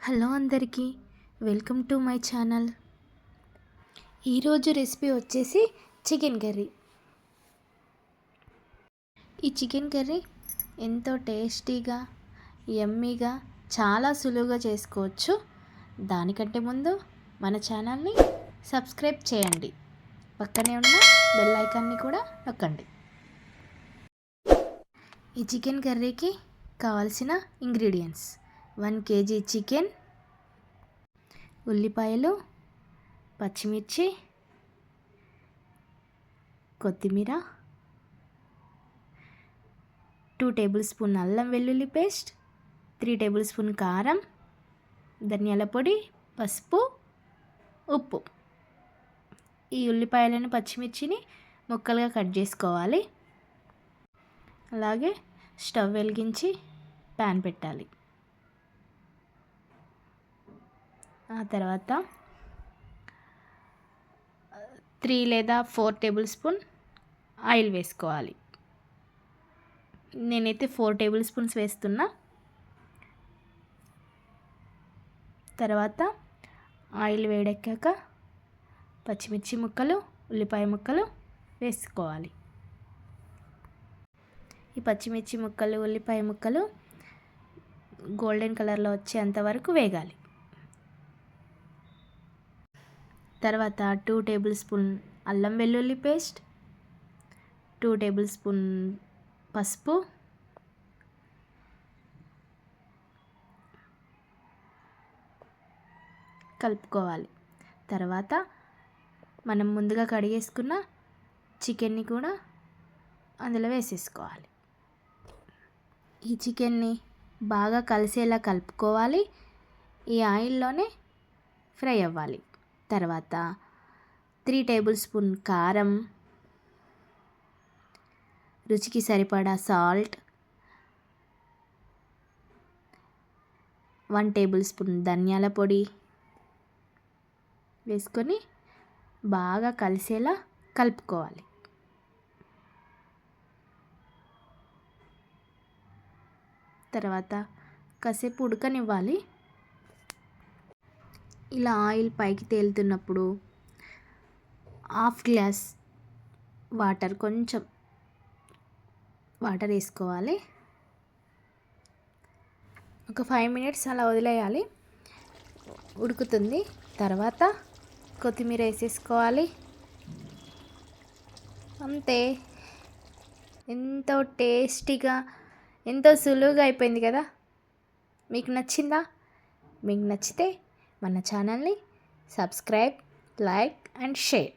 Hello అందరికీ, welcome to my channel. ఈరోజు recipe వచ్చేసి చికెన్ కర్రీ. ఈ చికెన్ కర్రీ ఎంతో టేస్టీగా, యమ్మీగా, చాలా సులువుగా చేసుకోవచ్చు. దానికంటే ముందు మన ఛానల్ని సబ్స్క్రైబ్ చేయండి, పక్కనే ఉన్న బెల్ ఐకాన్ని కూడా నొక్కండి. ఈ చికెన్ కర్రీకి కావాల్సిన ఇంగ్రీడియంట్స్: 1 kg చికెన్, ఉల్లిపాయలు, పచ్చిమిర్చి, కొత్తిమీర, 2 టేబుల్ స్పూన్ అల్లం వెల్లుల్లి పేస్ట్, 3 టేబుల్ స్పూన్ కారం, ధనియాల పొడి, పసుపు, ఉప్పు. ఈ ఉల్లిపాయలను పచ్చిమిర్చిని ముక్కలుగా కట్ చేసుకోవాలి. అలాగే స్టవ్ వెలిగించి ప్యాన్ పెట్టాలి. ఆ తర్వాత 3 లేదా 4 టేబుల్ స్పూన్ ఆయిల్ వేసుకోవాలి. నేనైతే 4 టేబుల్ స్పూన్స్ వేస్తున్నా. తర్వాత ఆయిల్ వేడెక్కాక పచ్చిమిర్చి ముక్కలు, ఉల్లిపాయ ముక్కలు వేసుకోవాలి. ఈ పచ్చిమిర్చి ముక్కలు, ఉల్లిపాయ ముక్కలు గోల్డెన్ కలర్లో వచ్చేంత వరకు వేగాలి. తర్వాత 2 టేబుల్ స్పూన్ అల్లం వెల్లుల్లి పేస్ట్, 2 టేబుల్ స్పూన్ పసుపు, కలుపుకోవాలి. తర్వాత మనం ముందుగా కడిగేసుకున్న చికెన్ని కూడా అందులో వేసేసుకోవాలి. ఈ చికెన్ని బాగా కలిసేలా కలుపుకోవాలి. ఈ ఆయిల్లోనే ఫ్రై అవ్వాలి. తర్వాత 3 టేబుల్ స్పూన్ కారం, రుచికి సరిపడా సాల్ట్, 1 టేబుల్ స్పూన్ ధనియాల పొడి వేసుకొని బాగా కలిసేలా కలుపుకోవాలి. తర్వాత కాసేపు ఉడకనివ్వాలి. ఇలా ఆయిల్ పైకి తేలుతున్నప్పుడు హాఫ్ గ్లాస్ కొంచెం వాటర్ వేసుకోవాలి. ఒక 5 మినిట్స్ అలా వదిలేయాలి, ఉడుకుతుంది. తర్వాత కొత్తిమీర వేసేసుకోవాలి. అంతే, ఎంతో టేస్టీగా, ఎంతో సులువుగా అయిపోయింది కదా. మీకు నచ్చిందా? మీకు నచ్చితే మన ఛానల్ని సబ్స్క్రైబ్, లైక్ అండ్ షేర్.